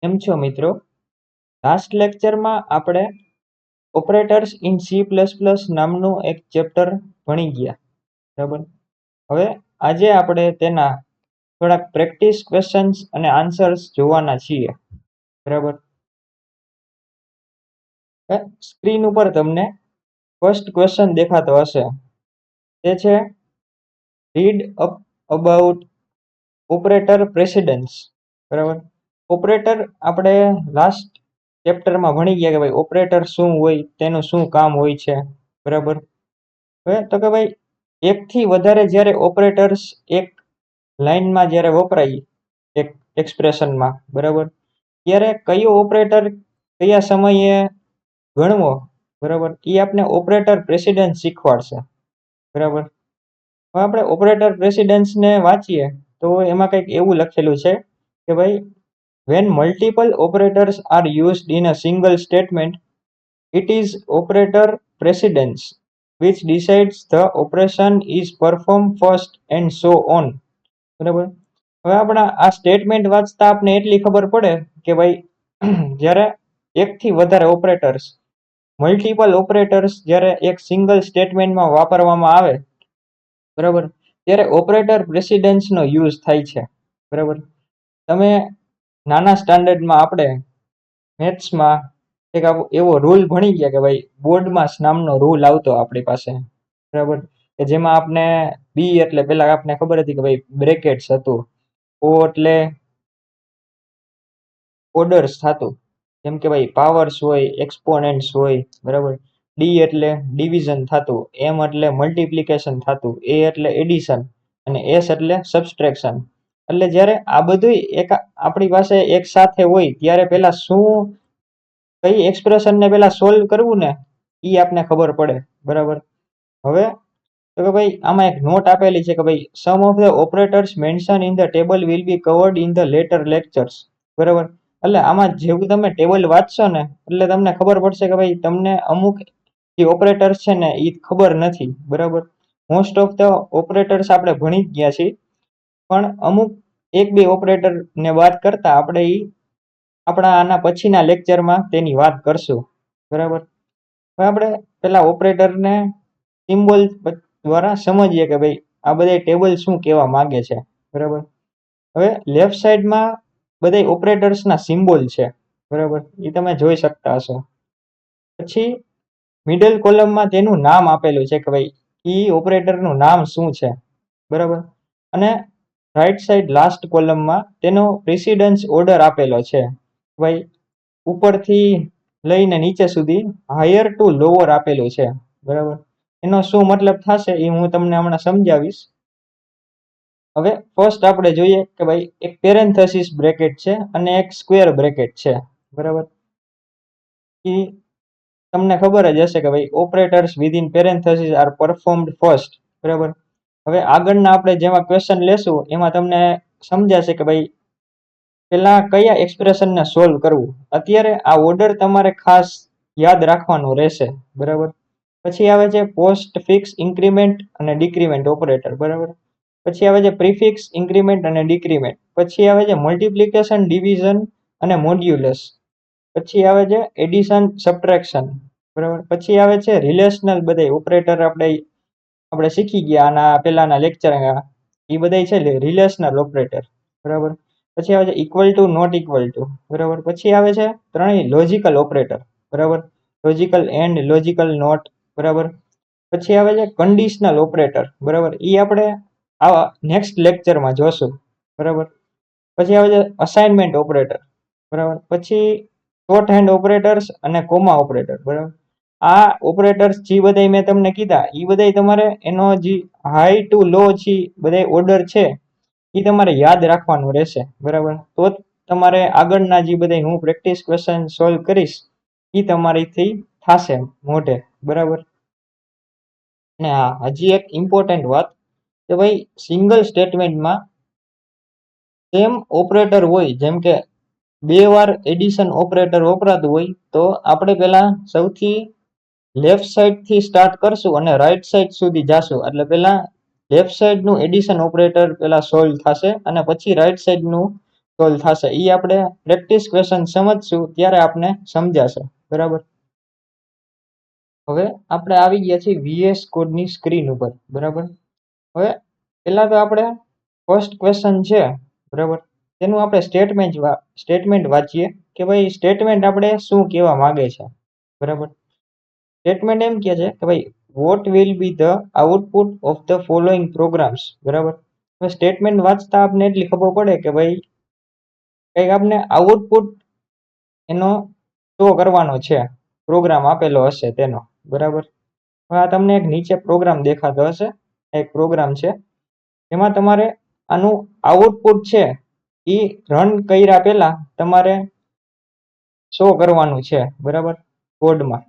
કેમ છો મિત્રો? લાસ્ટ લેક્ચરમાં આપણે ઓપરેટર્સ ઇન C++ નામનું એક ચેપ્ટર ભણી ગયા, બરાબર? હવે આજે આપણે તેના થોડાક પ્રેક્ટિસ ક્વેશ્ચન્સ અને આન્સર્સ જોવાના છીએ, બરાબર? સ્ક્રીન ઉપર તમને ફર્સ્ટ ક્વેશ્ચન દેખાતો હશે. તે છે રીડ અપ અબાઉટ ઓપરેટર પ્રેસિડન્સ, બરાબર? ઓપરેટર આપણે લાસ્ટ ચેપ્ટરમાં ભણી ગયા કે ભાઈ ઓપરેટર શું હોય, તેનું શું કામ હોય છે, બરાબર? હવે તો કે ભાઈ એકથી વધારે જ્યારે ઓપરેટર્સ એક લાઈનમાં જ્યારે વપરાય એક એક્સપ્રેશનમાં, બરાબર, ત્યારે કયો ઓપરેટર કયા સમયે ગણવો, બરાબર, એ આપણે ઓપરેટર પ્રેસિડન્સ શીખવાડશે, બરાબર. હવે આપણે ઓપરેટર પ્રેસિડન્સને વાંચીએ તો એમાં કંઈક એવું લખેલું છે કે ભાઈ when multiple operators are used in a single statement, it is operator precedence which decides the operation is performed first and so on. બરાબર. હવે આપણા આ સ્ટેટમેન્ટ વાંચતા આપણે એટલી ખબર પડે કે ભાઈ જ્યારે એકથી વધારે ઓપરેટર્સ મલ્ટિપલ ઓપરેટર્સ જ્યારે એક સિંગલ સ્ટેટમેન્ટમાં વાપરવામાં આવે, બરાબર, ત્યારે ઓપરેટર પ્રેસિડન્સનો યુઝ થાય છે, બરાબર. તમે નાના સ્ટાન્ડર્ડમાં આપણે મેથ્સમાં એક એવો રૂલ ભણી ગયા કે ભાઈ બોર્ડમાં નામનો રૂલ આવતો આપણી પાસે, બરાબર, કે જેમાં આપણે બી એટલે પેલા આપણે ખબર હતી કે ભાઈ બ્રેકેટ્સ હતું, ઓ એટલે ઓર્ડર્સ થતું, જેમ કે ભાઈ પાવર્સ હોય, એક્સપોનેન્ટ્સ હોય, બરાબર, ડી એટલે ડિવિઝન થતું, એમ એટલે મલ્ટિપ્લિકેશન થતું, એ એટલે એડિશન અને એસ એટલે સબસ્ટ્રેક્શન. એટલે જ્યારે આ બધું એક આપણી પાસે એક સાથે હોય ત્યારે પેલા શું કઈ એક્સપ્રેશનને પેલા સોલ્વ કરવું ને એ આપને ખબર પડે, બરાબર. હવે તો કે ભાઈ આમાં એક નોટ આપેલી છે કે ભાઈ some of the operators mention in the table will be covered in the later lectures, બરાબર. એટલે આમાં જેવું તમે ટેબલ વાંચશો ને એટલે તમને ખબર પડશે કે ભાઈ તમને અમુક જે ઓપરેટર્સ છે ને એ ખબર નથી, બરાબર. મોસ્ટ ઓફ ધ ઓપરેટર્સ આપણે ભણી જ ગયા છીએ, પણ અમુક એક બે ઓપરેટર ને વાત કરતા આપણે એ આપણા આના પછીના લેક્ચરમાં તેની વાત કરશું, બરાબર. હવે આપણે પેલા ઓપરેટરને સિમ્બોલ દ્વારા સમજીએ કે ભાઈ આ બધા ટેબલ શું કહેવા માંગે છે, બરાબર. હવે લેફ્ટ સાઈડમાં બધા ઓપરેટર્સના સિમ્બોલ છે, બરાબર, એ તમે જોઈ શકતા હશો. પછી મિડલ કોલમમાં તેનું નામ આપેલું છે કે ભાઈ એ ઓપરેટરનું નામ શું છે, બરાબર. અને રાઈટ સાઈડ લાસ્ટ કોલમમાં તેનો પ્રેસિડન્સ ઓર્ડર આપેલો છે, ભાઈ ઉપરથી લઈને નીચે સુધી હાયર ટુ લોઅર આપેલું છે, બરાબર. એનો શું મતલબ થશે એ હું તમને હમણાં સમજાવીશ. હવે ફર્સ્ટ આપણે જોઈએ કે ભાઈ એક પેરેન્થેસિસ બ્રેકેટ છે અને એક સ્ક્વેર બ્રેકેટ છે, બરાબર. એ તમને ખબર જ હશે કે ભાઈ operators within parenthesis are performed first, બરાબર. હવે આગળના આપણે જેમાં ક્વેશ્ચન લેશું એમાં તમને સમજાશે કે ભાઈ પેલા કયા એક્સપ્રેશનને સોલ્વ કરવું. અત્યારે આ ઓર્ડર તમારે ખાસ યાદ રાખવાનું રહેશે, બરાબર. પછી આવે છે પોસ્ટ ફિક્સ ઇન્ક્રીમેન્ટ અને ડિક્રીમેન્ટ ઓપરેટર, બરાબર. પછી આવે છે પ્રીફિક્સ ઇન્ક્રીમેન્ટ અને ડિક્રીમેન્ટ. પછી આવે છે મલ્ટિપ્લિકેશન ડિવિઝન અને મોડ્યુલસ. પછી આવે છે એડિશન સબટ્રેક્શન, બરાબર. પછી આવે છે રિલેશનલ બધા ઓપરેટર આપણે શીખી ગયા આના પેલાના લેક્ચર, એ બધા છે રિલેશનલ ઓપરેટર, બરાબર. પછી આવે છે equal to not equal to, બરાબર. પછી આવે છે ત્રણેય લોજિકલ ઓપરેટર, બરાબર, લોજિકલ એન્ડ, લોજિકલ નોટ, બરાબર. પછી આવે છે કન્ડિશનલ ઓપરેટર, બરાબર, એ આપણે આવા નેક્સ્ટ લેક્ચરમાં જોશું, બરાબર. પછી આવે છે અસાઇનમેન્ટ ઓપરેટર, બરાબર. પછી શોર્ટ હેન્ડ ઓપરેટર્સ અને કોમા ઓપરેટર, બરાબર. આ ઓપરેટર્સ જે બધા મેં તમને કીધા એ બધા તમારે એનો જે હાઈ ટુ લો છે બધા ઓર્ડર છે એ તમારે યાદ રાખવાનું રહેશે, બરાબર. તો જ તમારે આગળના જે બધા હું પ્રેક્ટિસ ક્વેશ્ચન સોલ્વ કરીશ એ તમારીથી થશે મોઢે, બરાબર. અને હા, હજી એક ઇમ્પોર્ટન્ટ વાત કે ભાઈ સિંગલ સ્ટેટમેન્ટમાં સેમ ઓપરેટર હોય, જેમ કે બે વાર એડિશન ઓપરેટર વપરાતું હોય તો આપણે પેલા સૌથી લેફ્ટ સાઈડ થી સ્ટાર્ટ કરશું અને રાઈટ સાઈડ સુધી જાશું. એટલે પેલા લેફ્ટ સાઈડ નું એડિશન ઓપરેટર પેલા સોલ્વ થશે અને પછી રાઈટ સાઈડ નું સોલ્વ થશે. એ આપણે પ્રેક્ટિસ ક્વેશ્ચન સમજશું ત્યારે આપણે સમજાશે. બરાબર. હવે આપણે આવી ગયા છીએ VS કોડની સ્ક્રીન ઉપર. બરાબર. હવે પહેલા તો આપણે ફર્સ્ટ ક્વેશ્ચન છે, બરાબર, તેનું આપણે સ્ટેટમેન્ટ વાંચીએ કે ભાઈ સ્ટેટમેન્ટ આપણે શું કહેવા માંગે છે. બરાબર. સ્ટેટમેન્ટ એમ કહે છે કે ભાઈ what will be the output of the following programs. બરાબર. હવે સ્ટેટમેન્ટ વાંચતા આપને એટલી ખબર પડે કે ભાઈ કંઈક આપણે આઉટપુટ એનો શો કરવાનો છે, પ્રોગ્રામ આપેલો હશે તેનો. બરાબર. હવે આ તમને એક નીચે પ્રોગ્રામ દેખાતો હશે, એક પ્રોગ્રામ છે, એમાં તમારે આનું આઉટપુટ છે એ રન કર્યા પહેલા તમારે શો કરવાનું છે. બરાબર, કોડમાં.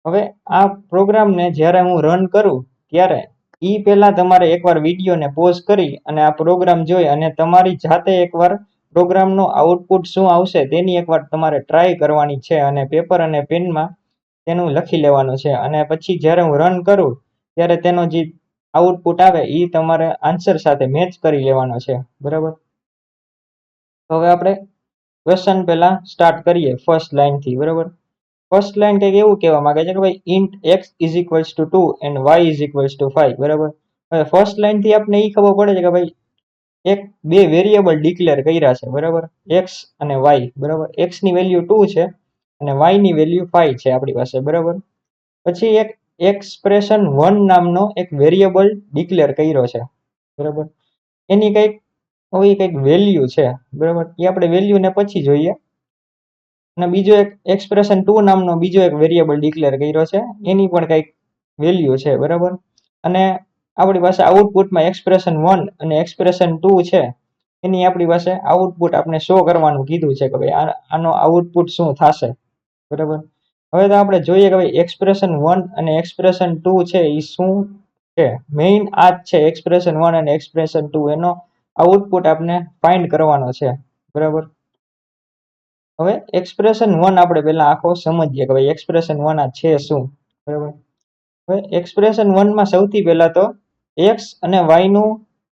હવે આ પ્રોગ્રામને જ્યારે હું રન કરું ત્યારે પહેલા તમારે એકવાર વિડીયોને પોઝ કરી અને આ પ્રોગ્રામ જોઈ અને તમારી જાતે એકવાર પ્રોગ્રામનો આઉટપુટ શું આવશે તેની એકવાર તમારે ટ્રાય કરવાની છે અને પેપર અને પેનમાં તેનું લખી લેવાનું છે. અને પછી જ્યારે હું રન કરું ત્યારે તેનો જે આઉટપુટ આવે એ તમારે આન્સર સાથે મેચ કરી લેવાનો છે. બરાબર. તો હવે આપણે ક્વેશ્ચન પહેલા સ્ટાર્ટ કરીએ ફર્સ્ટ લાઈનથી. બરાબર. ફર્સ્ટ લાઈન કંઈક એવું કહેવા માંગે છે કે ભાઈ int x is equals to 2 and y is equals to 5. બરાબર. હવે ફર્સ્ટ લાઈન થી આપણે એ ખબર પડે છે કે ભાઈ બે વેરિયેબલ ડિક્લેર કર્યા છે. બરાબર, x અને y. બરાબર. x ની વેલ્યુ 2 છે અને y ની વેલ્યુ 5 છે આપણી પાસે. બરાબર. પછી એક એક્સપ્રેશન 1 નામનો એક વેરિયેબલ ડિક્લેર કર્યો છે. બરાબર. એની કંઈક વેલ્યુ છે. બરાબર. એ આપણે વેલ્યુને પછી જોઈએ. અને બીજો એક એક્સપ્રેશન 2 નામનો બીજો એક વેરિયેબલ ડિક્લેર કર્યો છે, એની પણ કંઈક વેલ્યુ છે. બરાબર. અને આપણી પાસે આઉટપુટમાં એક્સપ્રેશન 1 અને એક્સપ્રેશન 2 છે, એની આપણી પાસે આઉટપુટ આપણે શો કરવાનું કીધું છે કે ભાઈ આનો આઉટપુટ શું થશે. બરાબર. હવે તો આપણે જોઈએ કે ભાઈ એક્સપ્રેશન 1 અને એક્સપ્રેશન 2 છે એ શું છે. મેઇન આ જ છે, એક્સપ્રેશન 1 અને એક્સપ્રેશન 2 એનો આઉટપુટ આપણે ફાઇન્ડ કરવાનો છે. બરાબર. હવે એક્સપ્રેશન 1 આપણે પહેલા આખો સમજીએ કે ભાઈ એક્સપ્રેશન 1 આ છે શું. બરાબર. હવે એક્સપ્રેશન 1 માં સૌથી પહેલા તો x અને y નું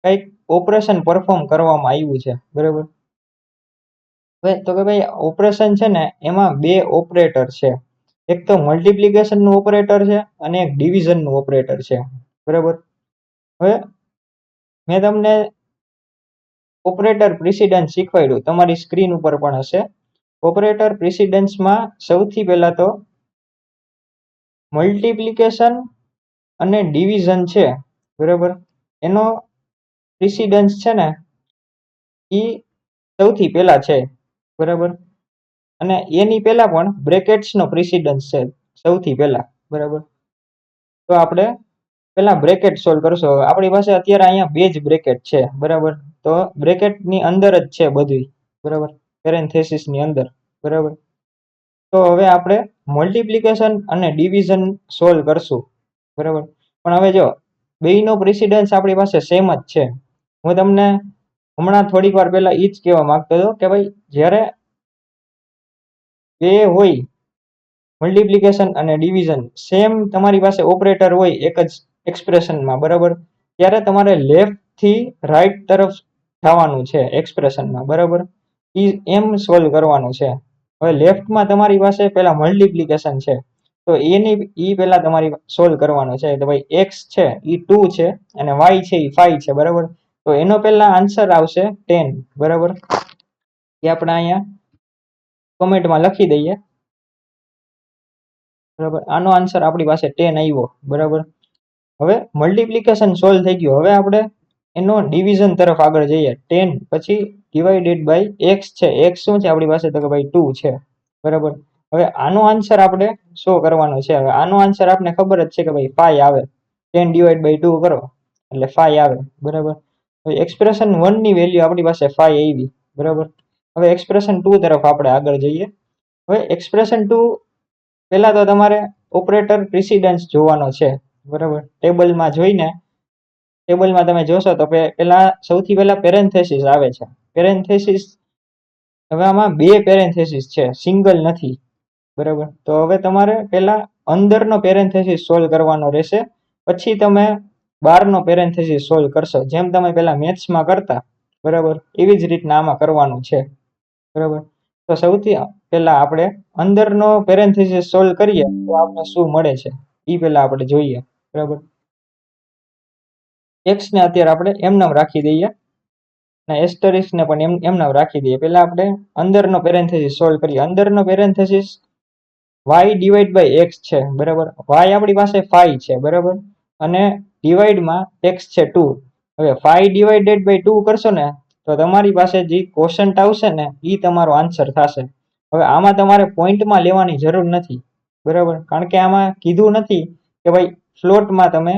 કંઈક ઓપરેશન પરફોર્મ કરવામાં આવ્યું છે. બરાબર. હવે તો કે ભાઈ ઓપરેશન છે ને એમાં બે ઓપરેટર છે, એક તો મલ્ટિપ્લિકેશન નું ઓપરેટર છે અને એક ડિવિઝન નું ઓપરેટર છે. બરાબર. હવે મેં તમને ઓપરેટર પ્રિસિડન્સ શીખવાડ્યું, તમારી સ્ક્રીન ઉપર પણ હશે. ઓપરેટર પ્રિસિડન્સમાં સૌથી પહેલા તો મલ્ટિપ્લિકેશન અને ડિવિઝન છે. બરાબર. એનો પ્રિસિડન્સ છે ને એ સૌથી પહેલા છે. બરાબર. અને એની પહેલા પણ બ્રેકેટ્સનો પ્રિસિડન્સ છે સૌથી પહેલા. બરાબર. તો આપણે પહેલા બ્રેકેટ સોલ્વ કરશું. આપણી પાસે અત્યારે અહીંયા બે જ બ્રેકેટ છે. બરાબર. તો બ્રેકેટની અંદર જ છે બધું. બરાબર. પેરેન્થેસિસ ની અંદર. બરાબર. તો હવે આપણે મલ્ટિપ્લિકેશન અને ડિવિઝન સોલ્વ કરશું. બરાબર. પણ હવે જો બેયનો પ્રિસિડન્સ આપણી પાસે સેમ જ છે. હું તમને હમણાં થોડીક વાર પહેલા એ જ કહેવા માંગતો હતો કે ભાઈ જ્યારે બે હોય મલ્ટિપ્લિકેશન અને ડિવિઝન સેમ તમારી પાસે ઓપરેટર હોય એક જ એક્સપ્રેશનમાં. બરાબર. ત્યારે તમારે લેફ્ટ થી રાઈટ તરફ જવાનું છે એક્સપ્રેશનમાં. બરાબર. એમ સોલ્વ કરવાનું છે. હવે લેફ્ટમાં તમારી પાસે પહેલા મલ્ટિપ્લિકેશન છે, તો ઈ પહેલા તમારી સોલ્વ કરવાનો છે. તો ભાઈ x છે એ 2 છે અને y છે એ 5 છે. બરાબર. તો એનો પહેલા આન્સર આવશે 10. બરાબર. એ આપણે અહીંયા કોમેન્ટમાં લખી દઈએ. બરાબર. આનો આન્સર આપણી પાસે 10 આવ્યો. બરાબર. હવે મલ્ટિપ્લિકેશન સોલ્વ થઈ ગયું. હવે આપણે એનો ડિવિઝન તરફ આગળ જઈએ. 10 પછી ડિવાઇડેડ બાય x છે. x શું છે આપણી પાસે? તો કે ભાઈ 2 છે. બરાબર. હવે આનો આન્સર આપણે શો કરવાનો છે. હવે આનો આન્સર આપણે ખબર જ છે કે ભાઈ 5 આવે. 10 ડિવાઇડ બાય 2 કરો એટલે 5 આવે. બરાબર. હવે એક્સપ્રેશન 1 ની વેલ્યુ આપણી પાસે 5 આવી. બરાબર. હવે એક્સપ્રેશન 2 તરફ આપણે આગળ જઈએ. હવે એક્સપ્રેશન 2 પહેલા તો તમારે ઓપરેટર પ્રિસિડન્સ જોવાનો છે. બરાબર. ટેબલમાં જોઈને ટેબલમાં તમે જોશો તો પહેલા સૌથી પહેલા પેરેન્થેસિસ આવે છે. પેરેન્થેસિસ હવે આમાં બે પેરેન્થેસિસ છે, સિંગલ નથી. બરાબર. તો હવે તમારે પહેલા અંદરનો પેરેન્થેસિસ સોલ્વ કરવાનો રહેશે, પછી તમે બહારનો પેરેન્થેસિસ સોલ્વ કરશો, જેમ તમે પહેલા મેથ્સમાં કરતા બરાબર. એવી જ રીતના આમાં કરવાનું છે, બરાબર. તો સૌથી પહેલા આપણે અંદરનો પેરેન્થેસિસ સોલ્વ કરીએ તો આપણે શું મળે છે એ પહેલા આપણે જોઈએ, બરાબર. એક્સ ને અત્યારે આપણે એમનામ રાખી દઈએ અને એસ્ટરિસ્ક ને પણ એમનામ રાખી દઈએ. પહેલા આપણે અંદરનો પેરેન્થેસિસ સોલ્વ કરીએ. અંદરનો પેરેન્થેસિસ y ડિવાઈડ બાય x છે, બરાબર. y આપણી પાસે 5 છે, બરાબર, અને ડિવાઈડમાં x છે 2. હવે 5 ડિવાઇડેડ બાય 2 કરશો ને તો તમારી પાસે જે ક્વોશન્ટ આવશે ને એ તમારો આન્સર થશે. હવે આમાં તમારે પોઈન્ટમાં લેવાની જરૂર નથી, બરાબર, કારણ કે આમાં કીધું નથી કે ભાઈ ફ્લોટમાં તમે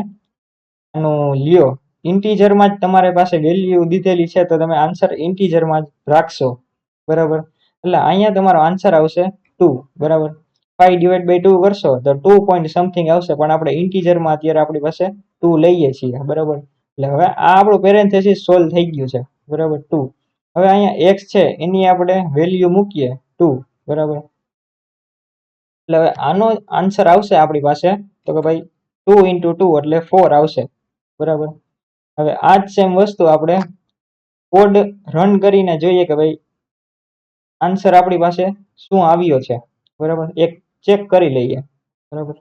આનું લ્યો. ઇન્ટીજરમાં જ તમારી પાસે વેલ્યુ દીધેલી છે તો તમે આન્સર ઇન્ટીજરમાં જ રાખશો, બરાબર. એટલે અહીંયા તમારો આન્સર આવશે 2, બરાબર. 5 ડિવાઈડ બાય 2 કરશો તો 2 પોઈન્ટ સમથિંગ આવશે, પણ આપણે ઇન્ટીજરમાં અત્યારે આપણી પાસે 2 લઈએ છીએ, બરાબર. એટલે હવે આ આપણું પેરેન્થેસિસ સોલ્વ થઈ ગયું છે, બરાબર, 2. હવે અહીંયા x છે એની આપણે વેલ્યુ મૂકીએ 2, બરાબર. એટલે હવે આનો આન્સર આવશે આપણી પાસે તો કે ભાઈ 2 into 2 એટલે 4 આવશે, બરાબર. હવે આ જ સેમ વસ્તુ આપણે કોડ રન કરીને જોઈએ કે ભાઈ આન્સર આપણી પાસે શું આવ્યો છે, બરાબર. એક ચેક કરી લઈએ, બરાબર.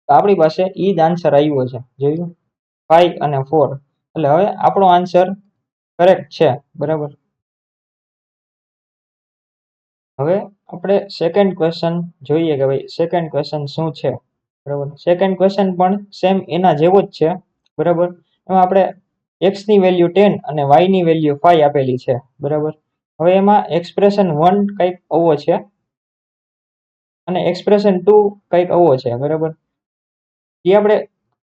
તો આપણી પાસે ઈ જ આન્સર આવ્યો છે, જોયું, 5 અને 4. એટલે હવે આપણો આન્સર કરેક્ટ છે, બરાબર. હવે આપણે સેકન્ડ ક્વેશ્ચન જોઈએ કે ભાઈ સેકન્ડ ક્વેશ્ચન શું છે, બરાબર. સેકન્ડ ક્વેશ્ચન પણ સેમ એના જેવો જ છે, બરાબર. એમાં આપણે x ની વેલ્યુ 10 અને y ની વેલ્યુ 5 આપેલી છે, બરાબર. હવે એમાં એક્સપ્રેશન 1 કંઈક આવો છે અને એક્સપ્રેશન 2 કંઈક આવો છે, બરાબર. જે આપણે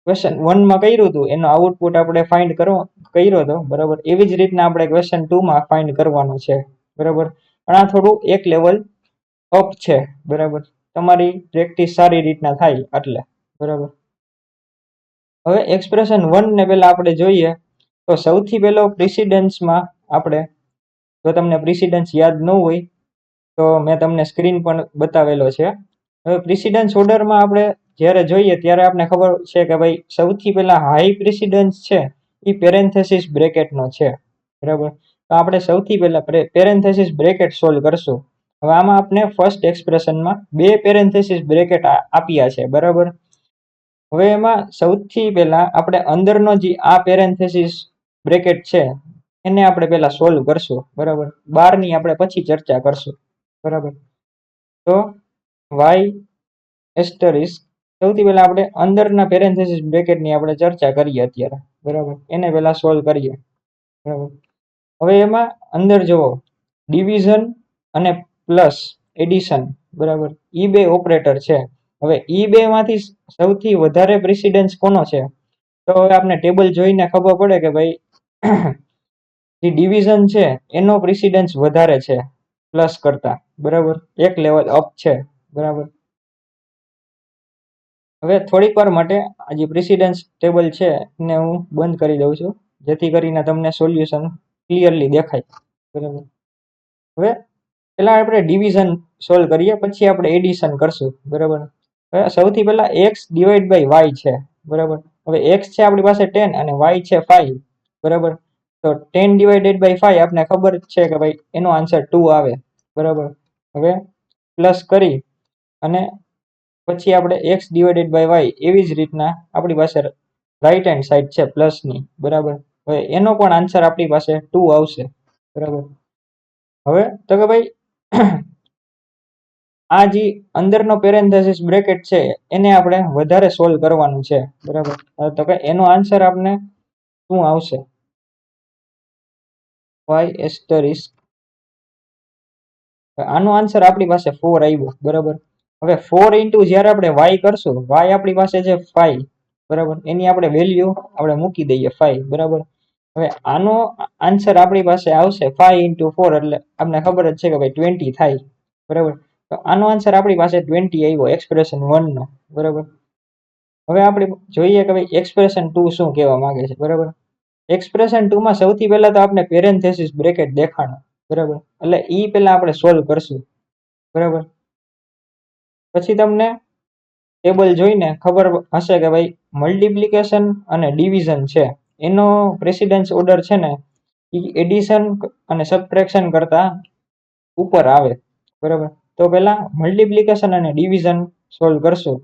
ક્વેશ્ચન 1 માં કર્યું હતું એનો આઉટપુટ આપણે ફાઇન્ડ કર્યો હતો, બરાબર. એવી જ રીતના આપણે ક્વેશ્ચન 2 માં ફાઇન્ડ કરવાનું છે, બરાબર. પણ આ થોડું એક લેવલ અપ છે, બરાબર. તમારી પ્રેક્ટિસ સારી રીતના થાય એટલે, બરાબર. હવે એક્સપ્રેશન 1 ને પહેલા આપણે જોઈએ તો સૌથી પહેલો પ્રિસિડન્સમાં આપણે, જો તમને પ્રિસિડન્સ યાદ ન હોય તો મેં તમને સ્ક્રીન પણ બતાવેલો છે. હવે પ્રિસિડન્સ ઓર્ડરમાં આપણે જ્યારે જોઈએ ત્યારે આપણે ખબર છે કે ભાઈ સૌથી પહેલા હાઈ પ્રિસિડન્સ છે એ પેરેન્થેસિસ બ્રેકેટનો છે, બરાબર. તો આપણે સૌથી પહેલા પેરેન્થેસિસ બ્રેકેટ સોલ્વ કરશું. હવે આમાં આપણે ફર્સ્ટ એક્સપ્રેશનમાં 2 પેરેન્થેસિસ બ્રેકેટ આપ્યા છે, બરાબર. હવે એમાં સૌથી પહેલા આપણે અંદરનો જે આ પેરેન્થેસિસ બ્રેકેટ છે એને આપણે પહેલા સોલ્વ કરશું, બરાબર. બહારની આપણે પછી ચર્ચા કરશું, બરાબર. તો y એસ્ટરિસ્ક સૌથી પહેલા આપણે અંદરના પેરેન્થેસિસ બ્રેકેટની આપણે ચર્ચા કરીએ અત્યારે, બરાબર. એને પહેલા સોલ્વ કરીએ, બરાબર. હવે એમાં અંદર જુઓ ડિવિઝન અને પ્લસ એડિશન, બરાબર, ઈ બે ઓપરેટર છે. હવે ઈ બે માંથી સૌથી વધારે પ્રિસિડન્સ કોનો છે તો હવે આપણે ટેબલ જોઈને ખબર પડે કે ભાઈ જે ડિવિઝન છે એનો પ્રિસિડન્સ વધારે છે પ્લસ કરતા, બરાબર. એક લેવલ અપ છે, બરાબર. હવે થોડીક વાર માટે આ જે પ્રિસિડન્સ ટેબલ છે એને હું બંધ કરી દઉં છું જેથી કરીને તમને સોલ્યુશન ક્લિયરલી દેખાય, બરાબર. હવે પહેલા આપણે ડિવિઝન સોલ્વ કરીએ પછી આપણે એડિશન કરશું, બરાબર. હવે સૌથી પહેલા x ડિવાઈડ બાય y છે, બરાબર. હવે x છે આપણી પાસે 10 અને y છે 5, બરાબર. તો 10 ડિવાઈડેડ બાય 5 આપણે ખબર છે કે ભાઈ એનો આન્સર 2 આવે, બરાબર. હવે પ્લસ કરી અને પછી આપણે x ડિવાઇડેડ બાય y એવી જ રીતના આપણી પાસે રાઈટ હેન્ડ સાઈડ છે પ્લસની, બરાબર. હવે એનો પણ આન્સર આપણી પાસે 2 આવશે, બરાબર. હવે તો કે ભાઈ આ જે અંદરનો પેરેન્થેસિસ બ્રેકેટ છે એને આપણે વધારે સોલ્વ કરવાનું છે, બરાબર. તો કે એનો આન્સર આપણે શું આવશે, y એસ્ટરિસ્ક. આનો આન્સર આપણી પાસે 4 આવ્યો, બરાબર. હવે 4 ઇન્ટુ જ્યારે આપણે y કરશું, y આપણી પાસે છે 5, બરાબર. એની આપણે વેલ્યુ આપણે મૂકી દઈએ 5, બરાબર. હવે આનો આન્સર આપણી પાસે આવશે 5 ઇન્ટુ 4 એટલે આપણે ખબર જ છે કે ભાઈ 20 થાય, બરાબર. તો આનો આન્સર આપણી પાસે 20 આવ્યો એક્સપ્રેશન 1 નો, બરાબર. હવે આપણે જોઈએ કે ભાઈ એક્સપ્રેશન 2 શું કહેવા માંગે છે, બરાબર. એક્સપ્રેશન 2 માં સૌથી પહેલા તો આપણે પેરેન્થેસિસ બ્રેકેટ દેખાણો, બરાબર. એટલે ઈ પહેલા આપણે સોલ્વ કરશું. બરાબર. પછી તમને ટેબલ જોઈને ખબર હશે કે ભાઈ મલ્ટિપ્લિકેશન અને ડિવિઝન છે એનો પ્રેસિડન્સ ઓર્ડર છે ને એ એડિશન અને સબટ્રેક્શન કરતા ઉપર આવે. બરાબર. તો પેલા મલ્ટિપ્લિકેશન અને ડિવિઝન સોલ્વ કરશું.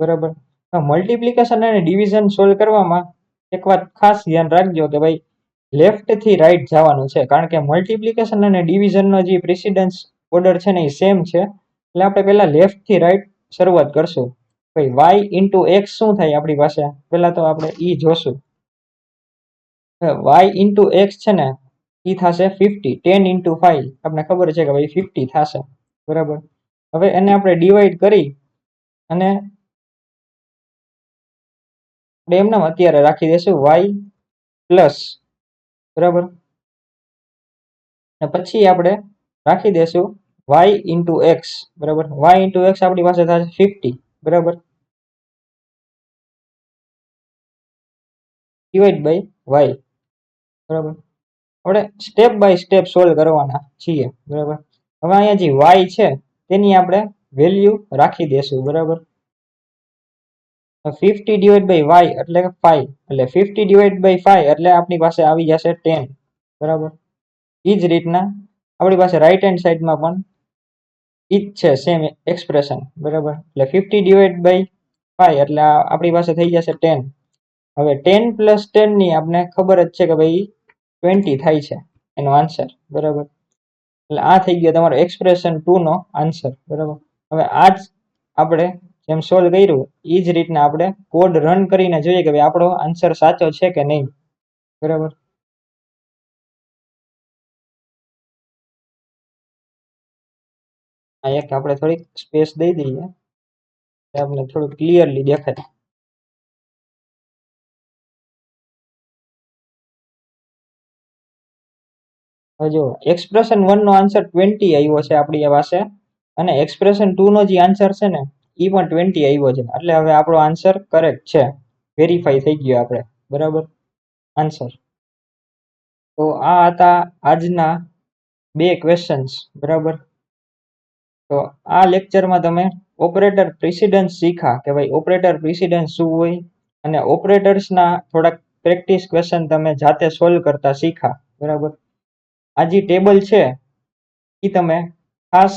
બરાબર. મલ્ટિપ્લિકેશન અને ડિવિઝન સોલ્વ કરવામાં એક વાત ખાસ ધ્યાન રાખજો કે ભાઈ લેફ્ટ થી રાઈટ જવાનું છે, કારણ કે મલ્ટિપ્લિકેશન અને ડિવિઝનનો જે પ્રેસિડન્સ ઓર્ડર છે ને એ સેમ છે. એટલે આપણે પેલા લેફ્ટ થી રાઈટ શરૂઆત કરશું. ભાઈ વાય ઇન્ટુ એક્સ શું થાય આપણી પાસે, પેલા તો આપણે ઈ જોશું. વાય ઇન્ટુ એક્સ છે ને ઈ થશે 50. 10 ઇન્ટુ 5 આપણે ખબર છે કે ભાઈ 50 થશે. બરાબર. હવે એને આપણે ડિવાઈડ કરી અને એમને અત્યારે રાખી દઈશું વાય પ્લસ. બરાબર. અને પછી આપણે રાખી દઈશું વાય ઇન્ટુ એક્સ. બરાબર. વાય ઇન્ટુ એક્સ આપણી પાસે થશે 50. બરાબર. Divide by Y. બરાબર. આપણે સ્ટેપ બાય સ્ટેપ સોલ્વ કરવાના છીએ. બરાબર. હવે અહીંયા જે વાય છે તેની આપણે વેલ્યુ રાખી દેશું. બરાબર. 50 ડિવાઈડ બાય વાય એટલે 5, એટલે 50 ડિવાઈડ બાય 5 એટલે આપણી પાસે આવી જશે 10. બરાબર. એ જ રીતના આપણી પાસે રાઈટ હેન્ડ સાઈડમાં પણ ઈ જ છે સેમ એક્સપ્રેશન. બરાબર. એટલે 50 ડિવાઈડ બાય 5 એટલે આપણી પાસે થઈ જશે 10. હવે 10 પ્લસ 10 ની આપણે ખબર જ છે કે ભાઈ 20 થાય છે એનો આન્સર. બરાબર. એટલે આ થઈ ગયો તમારો એક્સપ્રેશન 2 નો આન્સર. બરાબર. હવે આ જ આપણે જેમ સોલ્વ કર્યું એ જ રીતના આપણે કોડ રન કરીને જોઈએ કે ભાઈ આપણો આન્સર સાચો છે કે નહીં. બરાબર. આ એક આપણે થોડીક સ્પેસ દઈ દઈએ, આપણે થોડું ક્લિયરલી દેખાય. હવે જો એક્સપ્રેશન 1 નો આન્સર 20 આવ્યો છે આપણી પાસે, અને એક્સપ્રેશન 2 નો જે આન્સર છે ને એ પણ 20 આવ્યો છે. એટલે હવે આપણો આન્સર કરેક્ટ છે, વેરીફાઈ થઈ ગયો આપણે. બરાબર. આન્સર. તો આ હતા આજના 2 ક્વેશ્ચન્સ. બરાબર. તો આ લેક્ચરમાં તમે ઓપરેટર પ્રેસિડન્સ શીખા કે ભાઈ ઓપરેટર પ્રેસિડન્સ શું હોય, અને ઓપરેટર્સના થોડાક પ્રેક્ટિસ ક્વેશ્ચન તમે જાતે સોલ્વ કરતા શીખા. બરાબર. આ જે ટેબલ છે એ તમે ખાસ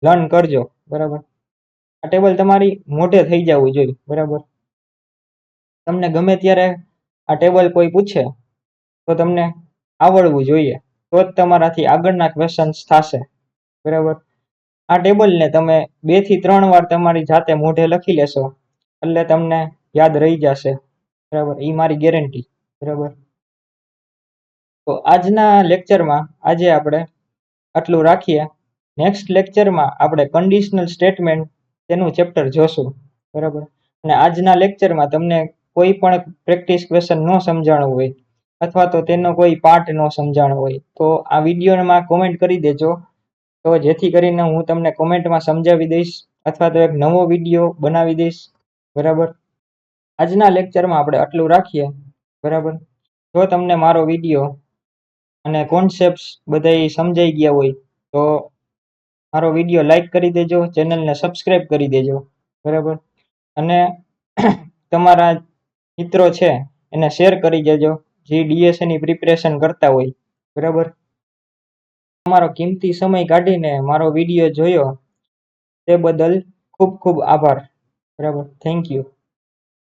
લર્ન કરજો. બરાબર. આ ટેબલ તમારી મોઢે થઈ જવું જોઈએ. બરાબર. તમને ગમે ત્યારે આ ટેબલ કોઈ પૂછે તો તમને આવડવું જોઈએ, તો જ તમારાથી આગળના ક્વેશ્ચન્સ થશે. બરાબર. આ ટેબલને તમે 2 થી 3 વાર તમારી જાતે મોઢે લખી લેશો એટલે તમને યાદ રહી જશે. બરાબર. એ મારી ગેરંટી. બરાબર. તો આજના લેક્ચરમાં આજે આપણે આટલું રાખીએ. નેક્સ્ટ લેક્ચરમાં આપણે કન્ડિશનલ સ્ટેટમેન્ટ તેનું ચેપ્ટર જોશું. બરાબર. અને આજના લેક્ચરમાં તમને કોઈ પણ પ્રેક્ટિસ ક્વેશ્ચન ન સમજાણું હોય અથવા તો તેનો કોઈ પાર્ટ ન સમજાણો હોય તો આ વિડીયોમાં કોમેન્ટ કરી દેજો, તો જેથી કરીને હું તમને કોમેન્ટમાં સમજાવી દઈશ અથવા તો એક નવો વિડીયો બનાવી દઈશ. બરાબર. આજના લેક્ચરમાં આપણે આટલું રાખીએ. બરાબર. જો તમને મારો વિડીયો અને કોન્સેપ્ટ્સ બધા સમજાઈ ગયા હોય તો મારો વિડીયો લાઈક કરી દેજો, ચેનલને સબસ્ક્રાઈબ કરી દેજો. બરાબર. અને તમારા મિત્રો છે એને શેર કરી દેજો જે ડીએસએની પ્રિપેરેશન કરતા હોય. બરાબર. તમારો કિંમતી સમય કાઢીને મારો વિડીયો જોયો તે બદલ ખૂબ ખૂબ આભાર. બરાબર. Thank you.